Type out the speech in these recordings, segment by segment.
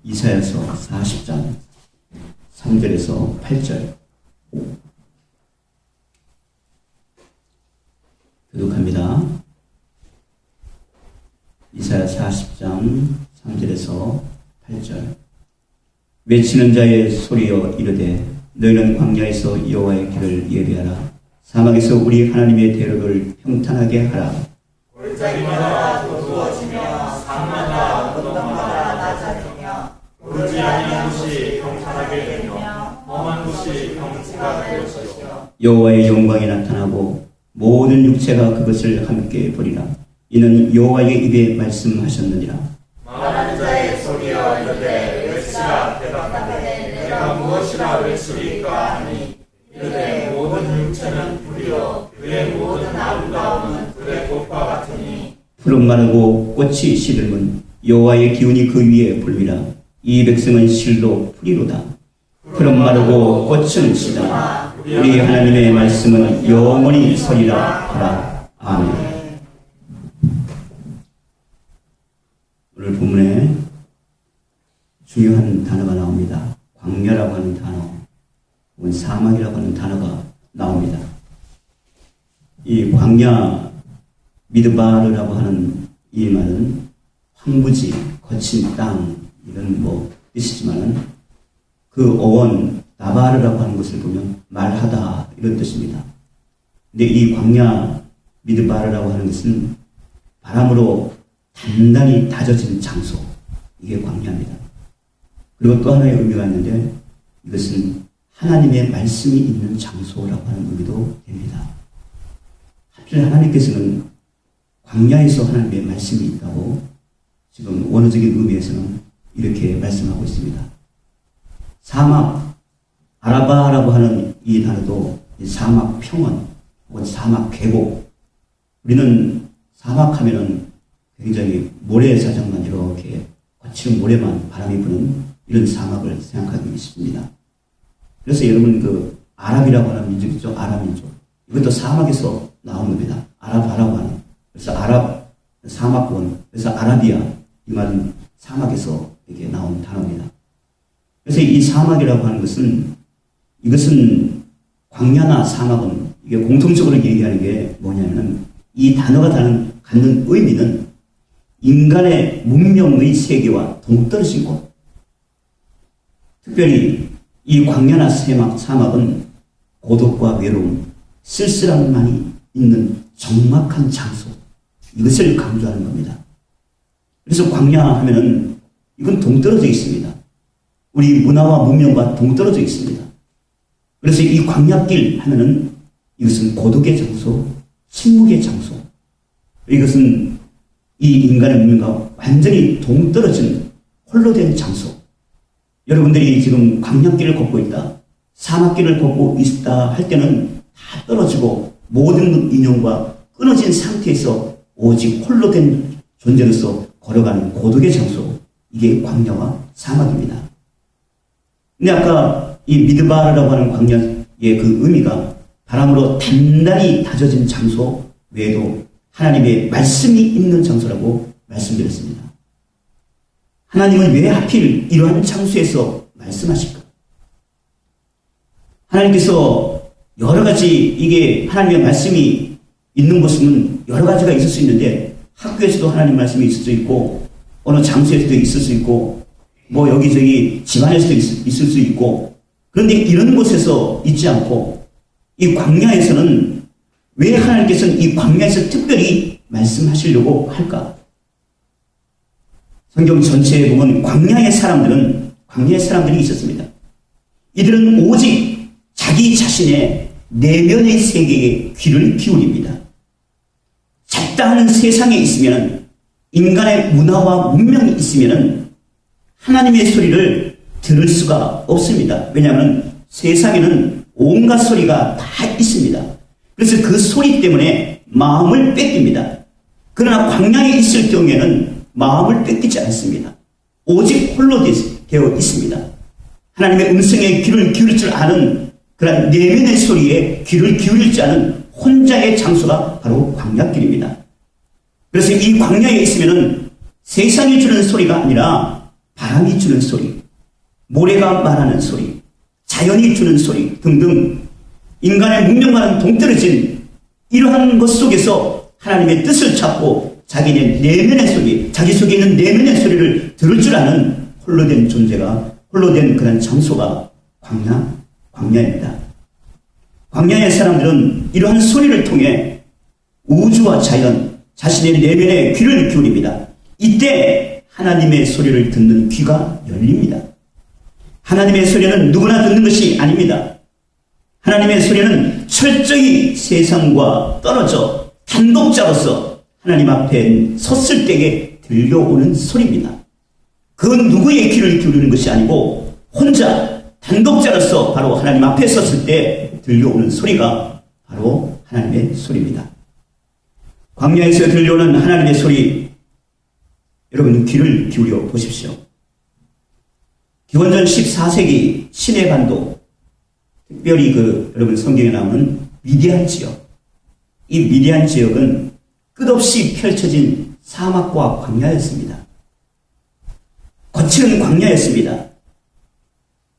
이사야서 40장 3절에서 8절 교독합니다. 이사야 40장 3절에서 8절. 외치는 자의 소리여 이르되 너희는 광야에서 여호와의 길을 예비하라. 사막에서 우리 하나님의 대로를 평탄하게 하라. 골짜기마다 어두워지며 산마다 언덕마다 낮아지며 오르지 아니한 곳이 평탄하게 되며 험한 곳이 평지가 될 것이요 여호와의 영광이 나타나고 모든 육체가 그것을 함께 보리라. 이는 여호와의 입에 말씀하셨느니라. 말하는 자의 소리여 이르되 외치라 대답하되 내가 무엇이라 외치리까 하니 이르되 모든 육체는 불이요 그의 모든 아름다움은 불의 꽃과 같으니 푸른 마르고 꽃이 시들면 여호와의 기운이 그 위에 불리라. 이 백성은 실로 풀이로다. 푸른 마르고 꽃은 시다. 우리 하나님의 말씀은 영원히 서리라 하라. 아멘. 오늘 본문에 중요한 단어가 나옵니다. 광야라고 하는 단어, 혹은 사막이라고 하는 단어가 나옵니다. 이 광야 미드바르라고 하는 이 말은 황무지, 거친 땅 이런 뜻이지만은 그 어원 나바르라고 하는 것을 보면 말하다 이런 뜻입니다. 근데 이 광야 미드바르라고 하는 것은 바람으로 단단히 다져진 장소, 이게 광야입니다. 그리고 또 하나의 의미가 있는데 이것은 하나님의 말씀이 있는 장소라고 하는 의미도 됩니다. 하필 하나님께서는 광야에서 하나님의 말씀이 있다고 지금 원어적인 의미에서는 이렇게 말씀하고 있습니다. 사막, 아라바라고 하는 이 단어도 사막 평원 혹은 사막 계곡. 우리는 사막하면은 굉장히 모래사장만 이렇게 거칠은 모래만 바람이 부는 이런 사막을 생각하기 쉽습니다. 그래서 여러분 그 아랍이라고 하는 민족 있죠? 아랍 민족. 이것도 사막에서 나온 겁니다. 아랍아라고 하는. 그래서 아랍 사막권, 그래서 아라비아 이 말은 사막에서 이게 나온 단어입니다. 그래서 이 사막이라고 하는 것은 이것은 광야나 사막은 이게 공통적으로 얘기하는 게 뭐냐면은 이 단어가 갖는 의미는 인간의 문명의 세계와 동떨어진 곳. 특별히 이 광야나 사막은 고독과 외로움, 쓸쓸함만이 있는 적막한 장소. 이것을 강조하는 겁니다. 그래서 광야 하면은 이건 동떨어져 있습니다. 우리 문화와 문명과 동떨어져 있습니다. 그래서 이 광야길 하면은 이것은 고독의 장소, 침묵의 장소. 이것은 이 인간의 문명과 완전히 동떨어진 홀로 된 장소. 여러분들이 지금 광야길을 걷고 있다, 사막길을 걷고 있다 할 때는 다 떨어지고 모든 인연과 끊어진 상태에서 오직 홀로 된 존재로서 걸어가는 고독의 장소. 이게 광야와 사막입니다. 근데 아까 이 미드바르라고 하는 광야의 그 의미가 바람으로 단단히 다져진 장소 외에도 하나님의 말씀이 있는 장소라고 말씀드렸습니다. 하나님은 왜 하필 이러한 장소에서 말씀하실까? 하나님께서 여러 가지 이게 하나님의 말씀이 있는 곳은 여러 가지가 있을 수 있는데 학교에서도 하나님 말씀이 있을 수 있고 어느 장소에서도 있을 수 있고 여기저기 집안에서도 있을 수 있고 그런데 이런 곳에서 있지 않고 이 광야에서는 왜 하나님께서는 이 광야에서 특별히 말씀하시려고 할까? 성경 전체에 보면 광야의 사람들이 있었습니다. 이들은 오직 자기 자신의 내면의 세계에 귀를 기울입니다. 잡다하는 세상에 있으면 인간의 문화와 문명이 있으면 하나님의 소리를 들을 수가 없습니다. 왜냐하면 세상에는 온갖 소리가 다 있습니다. 그래서 그 소리 때문에 마음을 뺏깁니다. 그러나 광야에 있을 경우에는 마음을 뺏기지 않습니다. 오직 홀로 되어 있습니다. 하나님의 음성에 귀를 기울일 줄 아는 그런 내면의 소리에 귀를 기울일 줄 아는 혼자의 장소가 바로 광야길입니다. 그래서 이 광야에 있으면 세상이 주는 소리가 아니라 바람이 주는 소리, 모래가 말하는 소리, 자연이 주는 소리 등등 인간의 문명과는 동떨어진 이러한 것 속에서 하나님의 뜻을 찾고 자기의 내면의 소리, 자기 속에 있는 내면의 소리를 들을 줄 아는 홀로 된 존재가, 홀로 된 그런 장소가 광야입니다. 광야의 사람들은 이러한 소리를 통해 우주와 자연, 자신의 내면의 귀를 기울입니다. 이때 하나님의 소리를 듣는 귀가 열립니다. 하나님의 소리는 누구나 듣는 것이 아닙니다. 하나님의 소리는 철저히 세상과 떨어져 단독자로서 하나님 앞에 섰을 때에 들려오는 소리입니다. 그 누구의 귀를 기울이는 것이 아니고 혼자 단독자로서 바로 하나님 앞에 섰을 때 들려오는 소리가 바로 하나님의 소리입니다. 광야에서 들려오는 하나님의 소리, 여러분 귀를 기울여 보십시오. 기원전 14세기 시내반도, 특별히 여러분 성경에 나오는 미디안 지역, 이 미디안 지역은 끝없이 펼쳐진 사막과 광야였습니다. 거칠은 광야였습니다.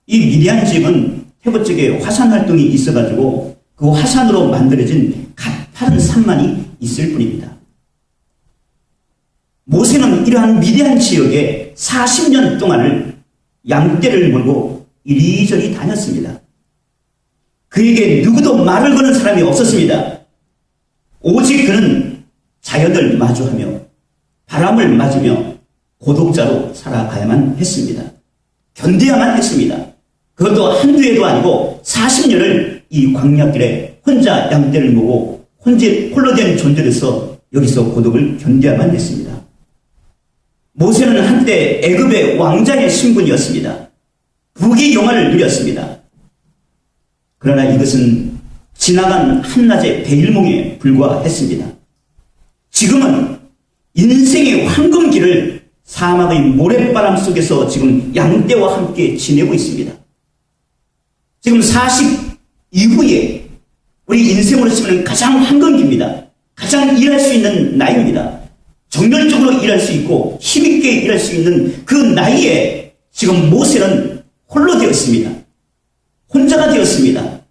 이 미디안 지역은 태고 쪽에 화산 활동이 있어가지고 그 화산으로 만들어진 가파른 산만이 있을 뿐입니다. 모세는 이러한 미디안 지역에 40년 동안을 양떼를 몰고 이리저리 다녔습니다. 그에게 누구도 말을 거는 사람이 없었습니다. 오직 그는 자연을 마주하며 바람을 맞으며 고독자로 살아가야만 했습니다. 견뎌야만 했습니다. 그것도 한두 해도 아니고 40년을 이 광야길에 혼자 양떼를 모고 홀로 된 존재로서 여기서 고독을 견뎌야만 했습니다. 모세는 한때 애굽의 왕자의 신분이었습니다. 부귀 영화를 누렸습니다. 그러나 이것은 지나간 한낮의 베일몽에 불과했습니다. 지금은 인생의 황금기를 사막의 모래바람 속에서 지금 양떼와 함께 지내고 있습니다. 지금 40 이후에 우리 인생으로 치면 가장 황금기입니다. 가장 일할 수 있는 나이입니다. 정열적으로 일할 수 있고 힘있게 일할 수 있는 그 나이에 지금 모세는 홀로 되었습니다. 혼자가 되었습니다.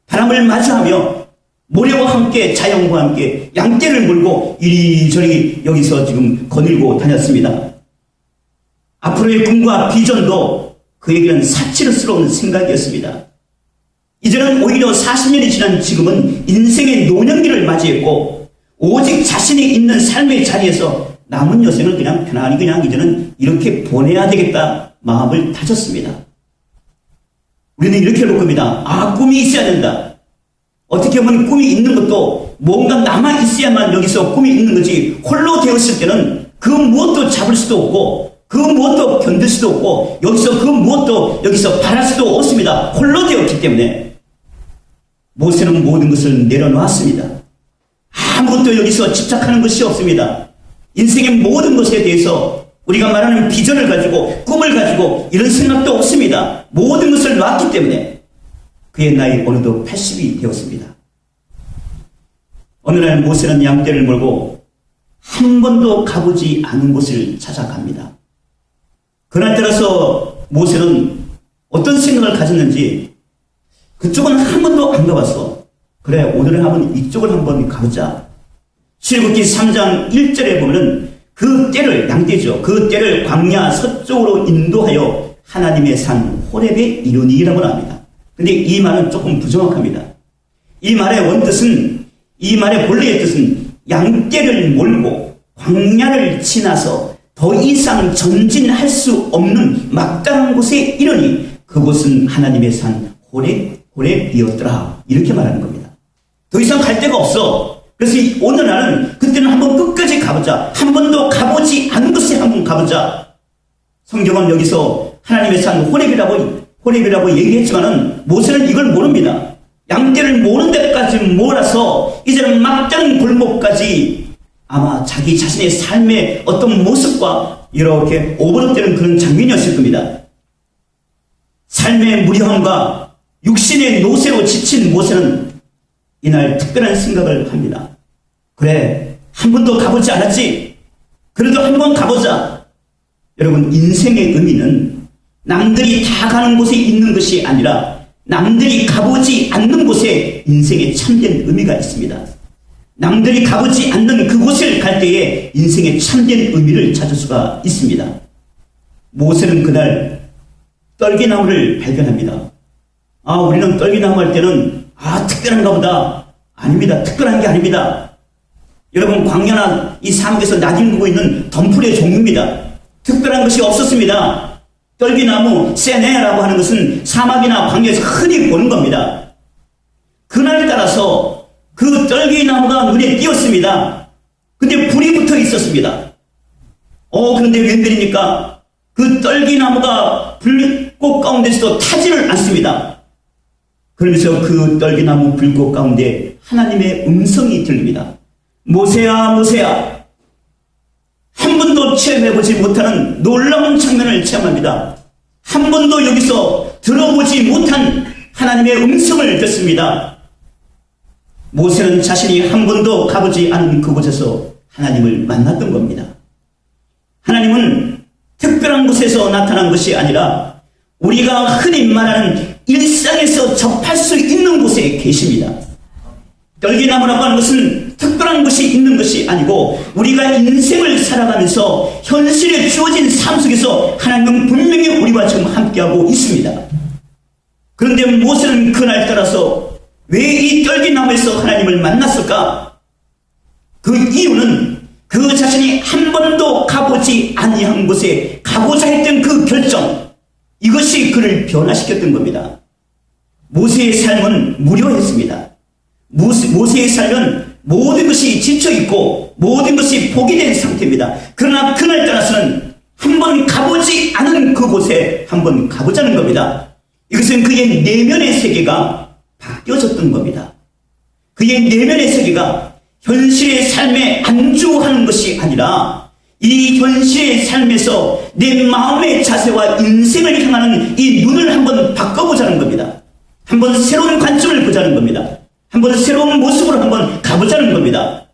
바람을 마주하며 모래와 함께 자연과 함께 양떼를 몰고 이리저리 여기서 지금 거닐고 다녔습니다. 앞으로의 꿈과 비전도 그에게는 사치스러운 생각이었습니다. 이제는 오히려 40년이 지난 지금은 인생의 노년기를 맞이했고 오직 자신이 있는 삶의 자리에서 남은 여생을 그냥 편안히 그냥 이제는 이렇게 보내야 되겠다 마음을 다졌습니다. 우리는 이렇게 볼 겁니다. 꿈이 있어야 된다. 어떻게 보면 꿈이 있는 것도 뭔가 남아 있어야만 여기서 꿈이 있는 거지, 홀로 되었을 때는 그 무엇도 잡을 수도 없고 그 무엇도 견딜 수도 없고 여기서 그 무엇도 여기서 바랄 수도 없습니다. 홀로 되었기 때문에 모세는 모든 것을 내려놓았습니다. 아무것도 여기서 집착하는 것이 없습니다. 인생의 모든 것에 대해서 우리가 말하는 비전을 가지고 꿈을 가지고 이런 생각도 없습니다. 모든 것을 놨기 때문에 그의 나이 어느덧 80이 되었습니다. 어느 날 모세는 양떼를 몰고 한 번도 가보지 않은 곳을 찾아갑니다. 그날따라서 모세는 어떤 생각을 가졌는지 그쪽은 한 번도 안 가봤어. 그래, 오늘은 한번 이쪽을 한번 가보자. 출애굽기 3장 1절에 보면은 그 떼를, 양떼죠. 그 떼를 광야 서쪽으로 인도하여 하나님의 산 호렙에 이르니라고 합니다. 근데 이 말은 조금 부정확합니다. 이 말의 원뜻은, 이 말의 본래의 뜻은 양떼를 몰고 광야를 지나서 더 이상 전진할 수 없는 막강한 곳에 이르니 그곳은 하나님의 산 호렙이었더라. 이렇게 말하는 겁니다. 더 이상 갈 데가 없어. 그래서 오늘 날은 그때는 한번 끝까지 가보자. 한 번도 가보지 않은 곳에 한번 가보자. 성경은 여기서 하나님의 산 호렙이라고 얘기했지만은 모세는 이걸 모릅니다. 양떼를 모는 데까지 몰아서 이제는 막장 골목까지 아마 자기 자신의 삶의 어떤 모습과 이렇게 오버랩되는 그런 장면이었을 겁니다. 삶의 무료함과 육신의 노쇠로 지친 모세는 이날 특별한 생각을 합니다. 그래, 한 번도 가보지 않았지? 그래도 한 번 가보자. 여러분, 인생의 의미는 남들이 다 가는 곳에 있는 것이 아니라 남들이 가보지 않는 곳에 인생에 참된 의미가 있습니다. 남들이 가보지 않는 그곳을 갈 때에 인생의 참된 의미를 찾을 수가 있습니다. 모세는 그날 떨기나무를 발견합니다. 우리는 떨기나무 할 때는 특별한가 보다. 아닙니다. 특별한 게 아닙니다. 여러분, 광야나 이 사막에서 나뒹구고 있는 덤불의 종류입니다. 특별한 것이 없었습니다. 떨기나무, 세네라고 하는 것은 사막이나 광야에서 흔히 보는 겁니다. 그날 따라서 그 떨기나무가 눈에 띄었습니다. 근데 불이 붙어 있었습니다. 그런데 웬일입니까? 그 떨기나무가 불꽃 가운데서도 타지를 않습니다. 그러면서 그 떨기나무 불꽃 가운데 하나님의 음성이 들립니다. 모세야, 모세야. 한 번도 체험해보지 못하는 놀라운 장면을 체험합니다. 한 번도 여기서 들어보지 못한 하나님의 음성을 듣습니다. 모세는 자신이 한 번도 가보지 않은 그곳에서 하나님을 만났던 겁니다. 하나님은 특별한 곳에서 나타난 것이 아니라 우리가 흔히 말하는 일상에서 접할 수 있는 곳에 계십니다. 떨기나무라고 하는 것은 특별한 것이 있는 것이 아니고 우리가 인생을 살아가면서 현실에 주어진 삶 속에서 하나님은 분명히 우리와 지금 함께하고 있습니다. 그런데 모세는 그날 따라서 왜 이 떨기나무에서 하나님을 만났을까? 그 이유는 그 자신이 한 번도 가보지 아니한 곳에 가고자 했던 그 결정, 이것이 그를 변화시켰던 겁니다. 모세의 삶은 무료했습니다. 모세의 삶은 모든 것이 지쳐있고 모든 것이 포기된 상태입니다. 그러나 그날 따라서는 한 번 가보지 않은 그곳에 한 번 가보자는 겁니다. 이것은 그의 내면의 세계가 바뀌어졌던 겁니다. 그의 내면의 세계가 현실의 삶에 안주하는 것이 아니라 이 현실의 삶에서 내 마음의 자세와 인생을 향하는 이 눈을 한번 바꿔보자는 겁니다. 한번 새로운 관점을 보자는 겁니다. 한번 새로운 모습으로 한번 가보자는 겁니다.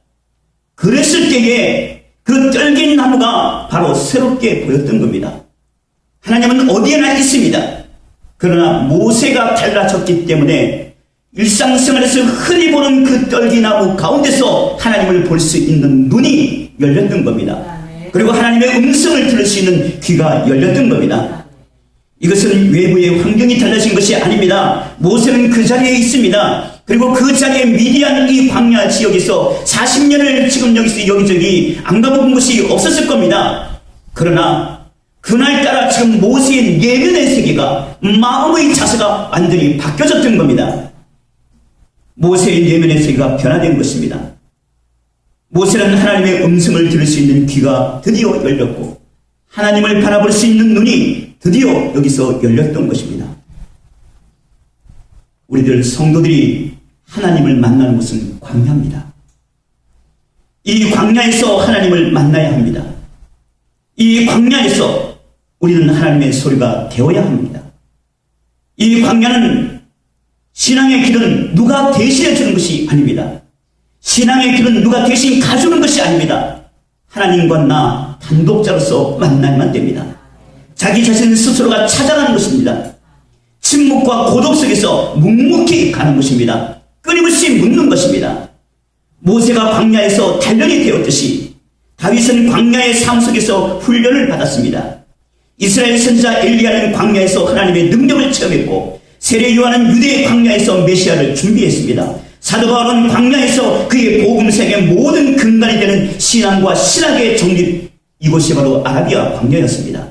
그랬을 때에 그 떨긴 나무가 바로 새롭게 보였던 겁니다. 하나님은 어디에나 있습니다. 그러나 모세가 달라졌기 때문에 일상생활에서 흔히 보는 그 떨기나무 가운데서 하나님을 볼 수 있는 눈이 열렸던 겁니다. 그리고 하나님의 음성을 들을 수 있는 귀가 열렸던 겁니다. 이것은 외부의 환경이 달라진 것이 아닙니다. 모세는 그 자리에 있습니다. 그리고 그 자리에 미디안 이 광야 지역에서 40년을 지금 여기서 여기저기 안 가본 곳이 없었을 겁니다. 그러나 그날따라 지금 모세의 내면의 세계가, 마음의 자세가 완전히 바뀌어졌던 겁니다. 모세의 내면의 세계가 변화된 것입니다. 모세는 하나님의 음성을 들을 수 있는 귀가 드디어 열렸고 하나님을 바라볼 수 있는 눈이 드디어 여기서 열렸던 것입니다. 우리들 성도들이 하나님을 만나는 것은 광야입니다. 이 광야에서 하나님을 만나야 합니다. 이 광야에서 우리는 하나님의 소리가 되어야 합니다. 이 광야는, 신앙의 길은 누가 대신해 주는 것이 아닙니다. 신앙의 길은 누가 대신 가주는 것이 아닙니다. 하나님과 나 단독자로서 만나야만 됩니다. 자기 자신 스스로가 찾아가는 것입니다. 침묵과 고독 속에서 묵묵히 가는 것입니다. 끊임없이 묻는 것입니다. 모세가 광야에서 단련이 되었듯이 다윗은 광야의 삶 속에서 훈련을 받았습니다. 이스라엘 선지자 엘리야는 광야에서 하나님의 능력을 체험했고 세례 요한은 유대의 광야에서 메시아를 준비했습니다. 사도 바울은 광야에서 그의 복음생의 모든 근간이 되는 신앙과 신학의 정립, 이곳이 바로 아라비아 광야였습니다.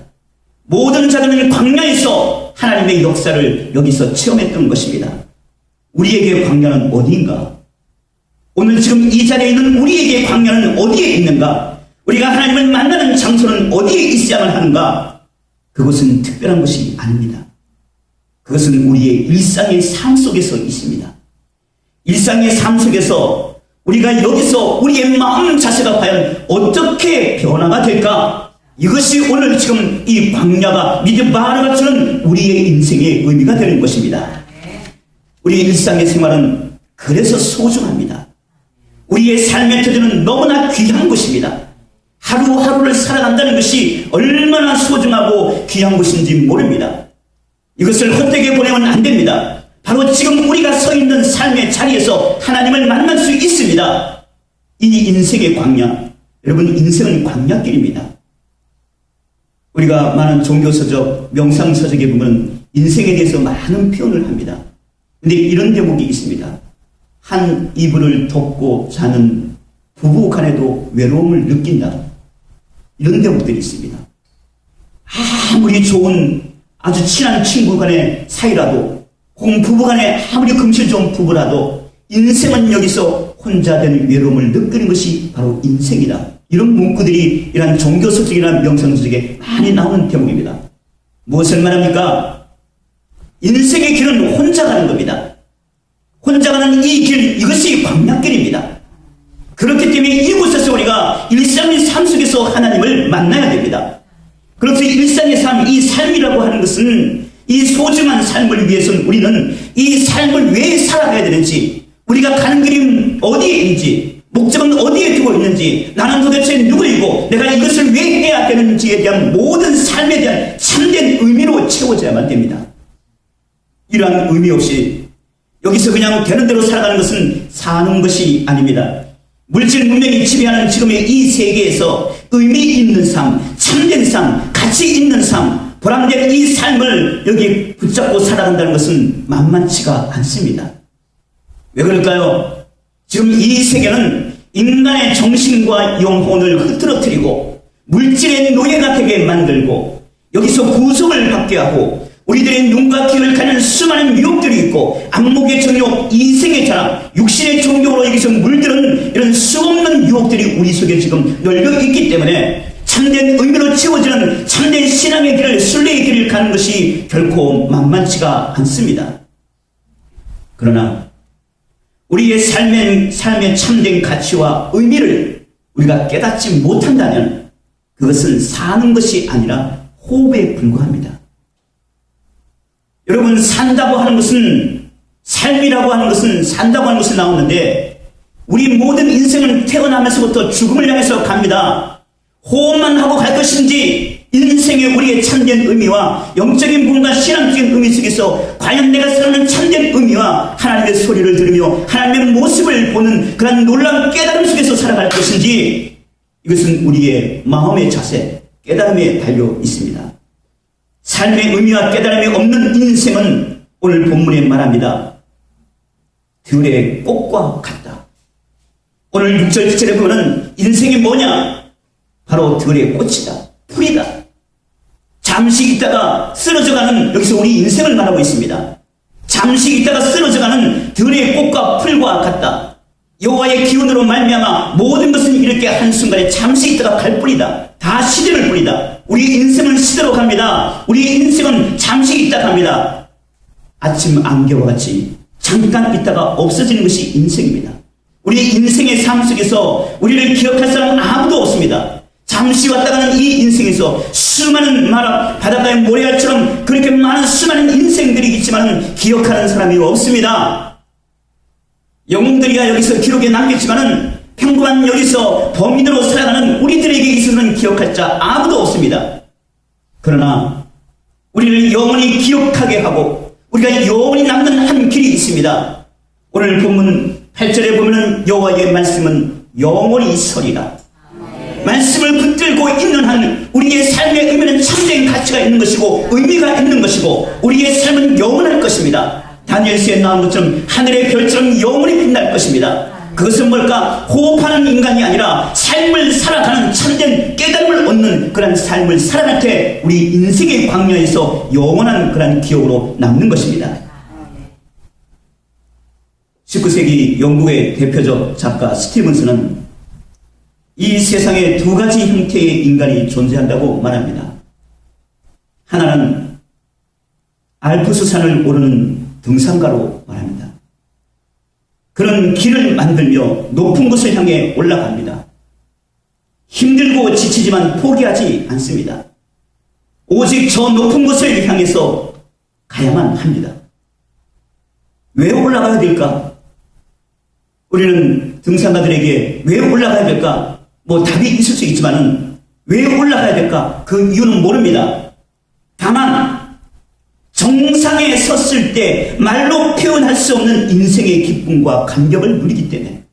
모든 자들은 광야에서 하나님의 역사를 여기서 체험했던 것입니다. 우리에게 광야는 어디인가? 오늘 지금 이 자리에 있는 우리에게 광야는 어디에 있는가? 우리가 하나님을 만나는 장소는 어디에 있어야만 하는가? 그것은 특별한 것이 아닙니다. 그것은 우리의 일상의 삶 속에서 있습니다. 일상의 삶 속에서 우리가 여기서 우리의 마음 자세가 과연 어떻게 변화가 될까? 이것이 오늘 지금 이 광야가 미드바라가 주는 우리의 인생의 의미가 되는 것입니다. 우리의 일상의 생활은 그래서 소중합니다. 우리의 삶의 터전은 너무나 귀한 것입니다. 하루하루를 살아간다는 것이 얼마나 소중하고 귀한 것인지 모릅니다. 이것을 헛되게 보내면 안 됩니다. 바로 지금 우리가 서 있는 삶의 자리에서 하나님을 만날 수 있습니다. 이 인생의 광야, 여러분 인생은 광야길입니다. 우리가 많은 종교서적, 명상서적에 보면 인생에 대해서 많은 표현을 합니다. 그런데 이런 대목이 있습니다. 한 이불을 덮고 자는 부부 간에도 외로움을 느낀다. 이런 대목들이 있습니다. 아무리 좋은 아주 친한 친구 간의 사이라도 혹은 부부 간에 아무리 금실 좋은 부부라도 인생은 여기서 혼자 된 외로움을 느끼는 것이 바로 인생이다. 이런 문구들이 이러한 종교서적이나 명상서적에 많이 나오는 대목입니다. 무엇을 말합니까? 인생의 길은 혼자 가는 겁니다. 혼자 가는 이 길, 이것이 광야길입니다. 그렇기 때문에 이곳에서 우리가 일상의 삶 속에서 하나님을 만나야 됩니다. 그래서 일상의 삶, 이 삶이라고 하는 것은 이 소중한 삶을 위해서는 우리는 이 삶을 왜 살아가야 되는지, 우리가 가는 길이 어디에 있는지, 목적은 어디에 두고 있는지, 나는 도대체 누구이고 내가 이것을 왜 해야 되는지에 대한 모든 삶에 대한 참된 의미로 채워져야만 됩니다. 이러한 의미 없이 여기서 그냥 되는 대로 살아가는 것은 사는 것이 아닙니다. 물질 문명이 지배하는 지금의 이 세계에서 의미 있는 삶, 참된 삶, 가치 있는 삶, 보람된 이 삶을 여기 붙잡고 살아간다는 것은 만만치가 않습니다. 왜 그럴까요? 지금 이 세계는 인간의 정신과 영혼을 흐트러뜨리고 물질의 노예가 되게 만들고 여기서 구속을 받게 하고 우리들의 눈과 귀를 가는 수많은 유혹들이 있고 안목의 정욕, 이생의 자랑, 육신의 종교로 여기서 물들은 이런 수없는 유혹들이 우리 속에 지금 널려 있기 때문에 참된 의미로 채워지는 참된 신앙의 길을, 순례의 길을 가는 것이 결코 만만치가 않습니다. 그러나 우리의 삶의 참된 가치와 의미를 우리가 깨닫지 못한다면 그것은 사는 것이 아니라 호흡에 불과합니다. 여러분, 산다고 하는 것은, 삶이라고 하는 것은, 산다고 하는 것이 나오는데 우리 모든 인생은 태어나면서부터 죽음을 향해서 갑니다. 호흡만 하고 갈 것인지 인생의 우리의 참된 의미와 영적인 부분과 신앙적인 의미 속에서 과연 내가 살아가는 참된 의미와 하나님의 소리를 들으며 하나님의 모습을 보는 그런 놀라운 깨달음 속에서 살아갈 것인지, 이것은 우리의 마음의 자세, 깨달음에 달려 있습니다. 삶의 의미와 깨달음이 없는 인생은 오늘 본문에 말합니다. 들의 꽃과 같다. 오늘 6절 7절에 보면 인생이 뭐냐? 바로 들의 꽃이다. 풀이다. 잠시 있다가 쓰러져가는, 여기서 우리 인생을 말하고 있습니다. 잠시 있다가 쓰러져가는 들의 꽃과 풀과 같다. 여호와의 기운으로 말미암아 모든 것은 이렇게 한순간에 잠시 있다가 갈 뿐이다. 다 시대를 뿐이다. 우리 인생은 시대로 갑니다. 우리 인생은 잠시 있다 갑니다. 아침 안개와 같이 잠깐 있다가 없어지는 것이 인생입니다. 우리 인생의 삶 속에서 우리를 기억할 사람은 아무도 없습니다. 잠시 왔다 가는 이 인생에서 수많은 바닷가의 모래알처럼 그렇게 많은 수많은 인생들이 있지만 기억하는 사람이 없습니다. 영웅들이야 여기서 기록에 남겠지만은 평범한 여기서 범인으로 살아가는 우리들에게 있어서는 기억할 자 아무도 없습니다. 그러나 우리를 영원히 기억하게 하고 우리가 영원히 남는 한 길이 있습니다. 오늘 본문 8절에 보면 여호와의 말씀은 영원히 서리라. 말씀을 붙들고 있는 한 우리의 삶의 의미는 참된 가치가 있는 것이고 의미가 있는 것이고 우리의 삶은 영원할 것입니다. 다니엘서에 나온 것처럼 하늘의 별처럼 영원히 빛날 것입니다. 그것은 뭘까? 호흡하는 인간이 아니라 삶을 살아가는 참된 깨달음을 얻는 그런 삶을 살아갈 때 우리 인생의 광야에서 영원한 그런 기억으로 남는 것입니다. 19세기 영국의 대표적 작가 스티븐스는 이 세상에 두 가지 형태의 인간이 존재한다고 말합니다. 하나는 알프스 산을 오르는 등산가로 말합니다. 그런 길을 만들며 높은 곳을 향해 올라갑니다. 힘들고 지치지만 포기하지 않습니다. 오직 저 높은 곳을 향해서 가야만 합니다. 왜 올라가야 될까? 우리는 등산가들에게 왜 올라가야 될까? 뭐 답이 있을 수 있지만은 왜 올라가야 될까? 그 이유는 모릅니다. 다만 정상에 섰을 때 말로 표현할 수 없는 인생의 기쁨과 감격을 누리기 때문에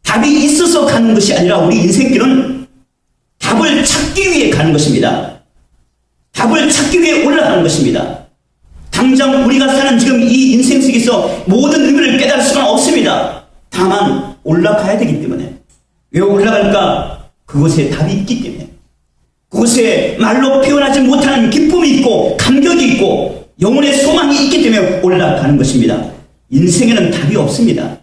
답이 있어서 가는 것이 아니라 우리 인생길은 답을 찾기 위해 가는 것입니다. 답을 찾기 위해 올라가는 것입니다. 당장 우리가 사는 지금 이 인생 속에서 모든 의미를 깨달을 수는 없습니다. 다만 올라가야 되기 때문에. 왜 올라갈까? 그곳에 답이 있기 때문에. 그곳에 말로 표현하지 못하는 기쁨이 있고 감격이 있고 영혼의 소망이 있기 때문에 올라가는 것입니다. 인생에는 답이 없습니다.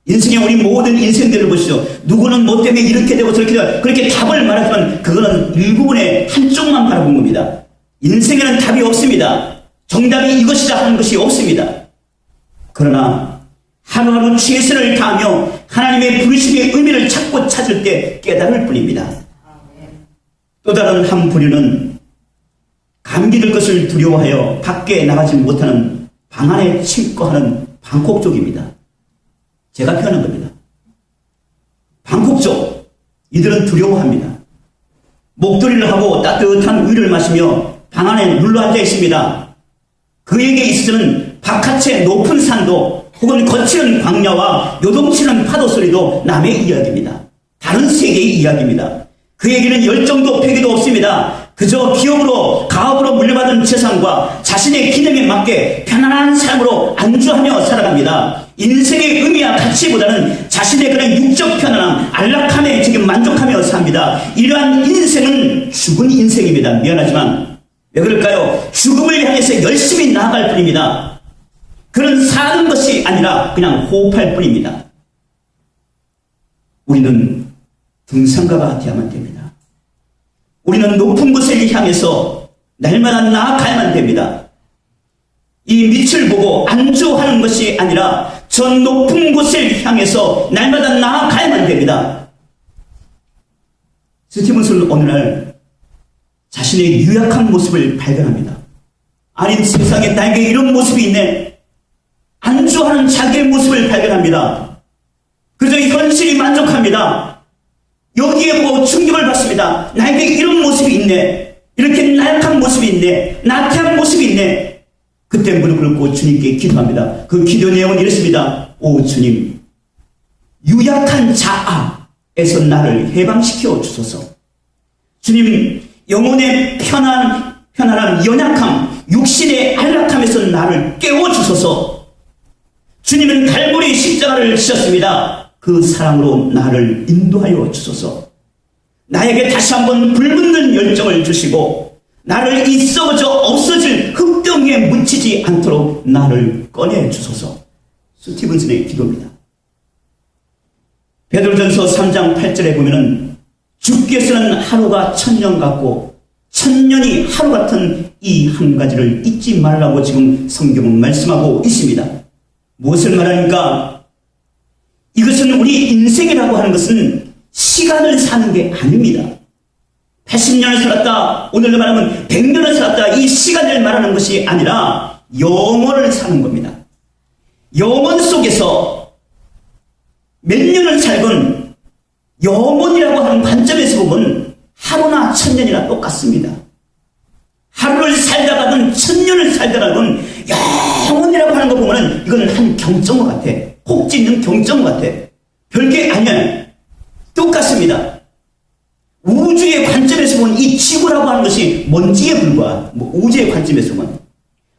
인생의 우리 모든 인생들을 보시죠. 누구는 뭐 때문에 이렇게 되고 저렇게 되고 그렇게 답을 말하지만 그거는 일부분의 한쪽만 바라본 겁니다. 인생에는 답이 없습니다. 정답이 이것이다 하는 것이 없습니다. 그러나 하루하루 최선을 다하며 하나님의 부르심의 의미를 찾고 찾을 때 깨달을 뿐입니다. 또 다른 한 부류는 감기 들 것을 두려워하여 밖에 나가지 못하는 방 안에 침거하는 방콕족입니다. 제가 표현한 겁니다. 방콕족, 이들은 두려워합니다. 목도리를 하고 따뜻한 우유를 마시며 방 안에 눌러 앉아 있습니다. 그에게 있어서는 바깥의 높은 산도 혹은 거칠은 광야와 요동치는 파도 소리도 남의 이야기입니다. 다른 세계의 이야기입니다. 그에게는 열정도 패기도 없습니다. 그저 기업으로 가업으로 물려받은 재산과 자신의 기능에 맞게 편안한 삶으로 안주하며 살아갑니다. 인생의 의미와 가치보다는 자신의 그런 육적 편안함, 안락함에 지금 만족하며 삽니다. 이러한 인생은 죽은 인생입니다. 미안하지만 왜 그럴까요? 죽음을 향해서 열심히 나아갈 뿐입니다. 그런 사는 것이 아니라 그냥 호흡할 뿐입니다. 우리는 등산가가 되어야만 됩니다. 우리는 높은 곳을 향해서 날마다 나아가야만 됩니다. 이 밑을 보고 안주하는 것이 아니라 저 높은 곳을 향해서 날마다 나아가야만 됩니다. 스티븐스는 어느 날 자신의 유약한 모습을 발견합니다. 아니, 세상에 나에게 이런 모습이 있네. 안주하는 자기의 모습을 발견합니다. 그저 현실이 만족합니다. 여기에 보고 충격을 받습니다. 나에게 이런 모습이 있네. 이렇게 나약한 모습이 있네. 나태한 모습이 있네. 그때 무릎을 꿇고 주님께 기도합니다. 그 기도 내용은 이렇습니다. 오 주님, 유약한 자아에서 나를 해방시켜 주소서. 주님, 영혼의 편안함, 연약함, 육신의 안락함에서 나를 깨워주소서. 주님은 갈보리 십자가를 지셨습니다. 그 사랑으로 나를 인도하여 주소서. 나에게 다시 한번 불붙는 열정을 주시고 나를 이 썩어져 없어질 흙덩이에 묻히지 않도록 나를 꺼내 주소서. 스티븐슨의 기도입니다. 베드로전서 3장 8절에 보면은 주께서는 하루가 1000년 같고 1000년이 하루 같은 이 한 가지를 잊지 말라고 지금 성경은 말씀하고 있습니다. 무엇을 말하니까 이것은 우리 인생이라고 하는 것은 시간을 사는 게 아닙니다. 80년을 살았다, 오늘로 말하면 100년을 살았다, 이 시간을 말하는 것이 아니라 영원을 사는 겁니다. 영원 속에서 몇 년을 살건 영원이라고 하는 관점에서 보면 하루나 1000년이나 똑같습니다. 하루를 살다가든 1000년을 살다가든 영원이라고 하는 거 보면 이건 한 경점과 같아. 혹 찢는 경점 같아. 별게 아니야. 똑같습니다. 우주의 관점에서 보면 이 지구라고 하는 것이 먼지에 불과한 우주의 관점에서 보면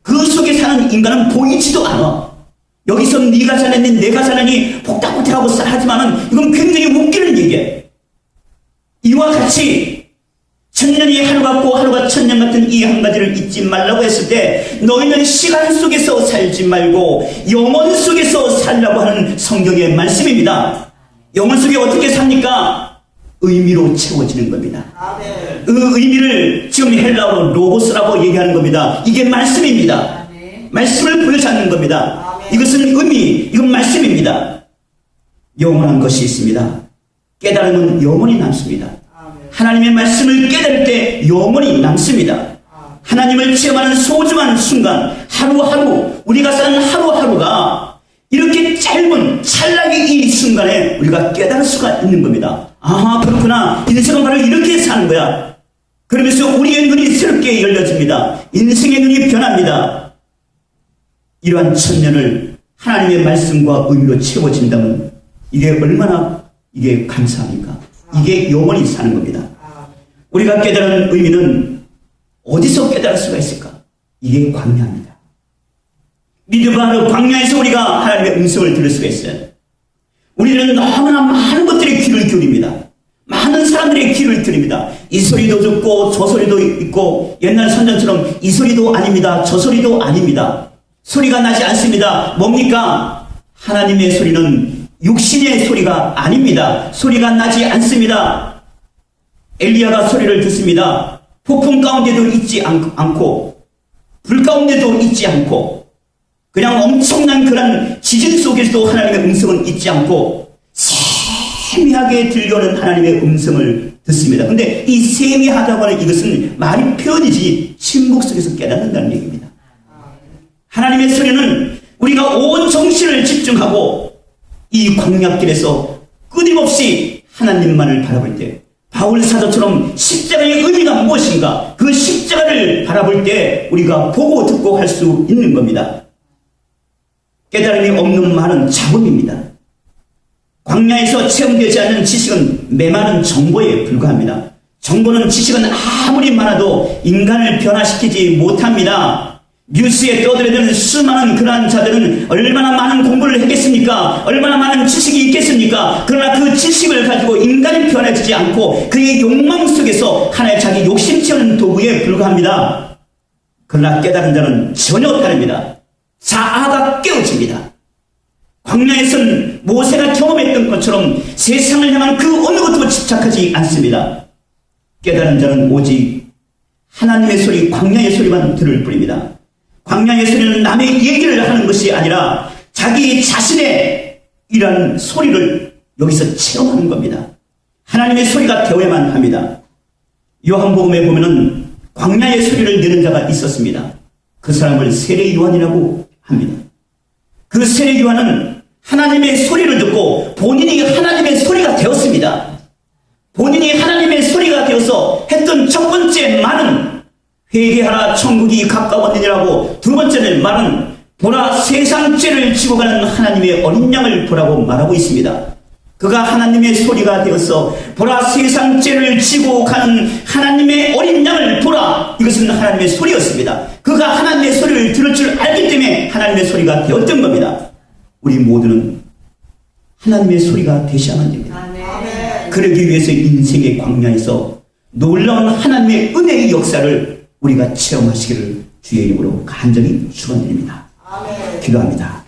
그 속에 사는 인간은 보이지도 않아. 여기서 네가 살았니 내가 살았니 복닥복닥하고 하지만은 이건 굉장히 웃기는 얘기야. 이와 같이 1000년이 하루 같고 하루가 1000년 같은 이 한 가지를 잊지 말라고 했을 때 너희는 시간 속에서 살지 말고 영혼 속에서 살라고 하는 성경의 말씀입니다. 영혼 속에 어떻게 삽니까? 의미로 채워지는 겁니다. 그 의미를 지금 헬라어로 로고스라고 얘기하는 겁니다. 이게 말씀입니다. 말씀을 보여잡는 겁니다. 이것은 의미, 이건 말씀입니다. 영원한 것이 있습니다. 깨달으면 영원히 남습니다. 하나님의 말씀을 깨달을 때 영원히 남습니다. 하나님을 체험하는 소중한 순간, 하루하루, 우리가 사는 하루하루가 이렇게 짧은 찰나의 이 순간에 우리가 깨달을 수가 있는 겁니다. 아, 그렇구나. 인생은 바로 이렇게 사는 거야. 그러면서 우리의 눈이 새롭게 열려집니다. 인생의 눈이 변합니다. 이러한 천년을 하나님의 말씀과 의미로 채워진다면 이게 얼마나 이게 감사합니까? 이게 영원히 사는 겁니다. 우리가 깨달은 의미는 어디서 깨달을 수가 있을까? 이게 광야입니다. 미드바르 광야에서 우리가 하나님의 음성을 들을 수가 있어요. 우리는 너무나 많은 것들에 귀를 기울입니다. 많은 사람들의 귀를 기울입니다. 이 소리도 듣고 저 소리도 있고 옛날 선전처럼 이 소리도 아닙니다. 저 소리도 아닙니다. 소리가 나지 않습니다. 뭡니까? 하나님의 소리는 육신의 소리가 아닙니다. 소리가 나지 않습니다. 엘리야가 소리를 듣습니다. 폭풍 가운데도 있지 않고 불 가운데도 있지 않고 그냥 엄청난 그런 지진 속에서도 하나님의 음성은 있지 않고 세미하게 들려오는 하나님의 음성을 듣습니다. 근데 이 세미하다고 하는 이것은 말이 표현이지 침묵 속에서 깨닫는다는 얘기입니다. 하나님의 소리는 우리가 온 정신을 집중하고 이 광야길에서 끊임없이 하나님만을 바라볼 때 바울 사도처럼 십자가의 의미가 무엇인가 그 십자가를 바라볼 때 우리가 보고 듣고 할 수 있는 겁니다. 깨달음이 없는 말은 잡음입니다. 광야에서 체험되지 않는 지식은 메마른 정보에 불과합니다. 정보는 지식은 아무리 많아도 인간을 변화시키지 못합니다. 뉴스에 떠들어대는 수많은 그러한 자들은 얼마나 많은 공부를 했겠습니까? 얼마나 많은 지식이 있겠습니까? 그러나 그 지식을 가지고 인간이 변해지지 않고 그의 욕망 속에서 하나의 자기 욕심 채우는 도구에 불과합니다. 그러나 깨달은 자는 전혀 다릅니다. 자아가 깨어집니다. 광야에서는 모세가 경험했던 것처럼 세상을 향한 그 어느 것도 집착하지 않습니다. 깨달은 자는 오직 하나님의 소리, 광야의 소리만 들을 뿐입니다. 광야의 소리는 남의 얘기를 하는 것이 아니라 자기 자신의 이러한 소리를 여기서 체험하는 겁니다. 하나님의 소리가 되어야만 합니다. 요한복음에 보면은 광야의 소리를 내는 자가 있었습니다. 그 사람을 세례 요한이라고 합니다. 그 세례 요한은 하나님의 소리를 듣고 본인이 하나님의 소리가 되었습니다. 본인이 하나님의 소리가 되어서 했던 첫 번째 말은 회개하라 천국이 가까웠느니라고, 두 번째는 말은 보라 세상 죄를 지고 가는 하나님의 어린 양을 보라고 말하고 있습니다. 그가 하나님의 소리가 되어서 보라 세상 죄를 지고 가는 하나님의 어린 양을 보라, 이것은 하나님의 소리였습니다. 그가 하나님의 소리를 들을 줄 알기 때문에 하나님의 소리가 되었던 겁니다. 우리 모두는 하나님의 소리가 되셔야만 됩니다. 그러기 위해서 인생의 광야에서 놀라운 하나님의 은혜의 역사를 우리가 체험하시기를 주의 이름으로 간절히 축원드립니다. 기도합니다.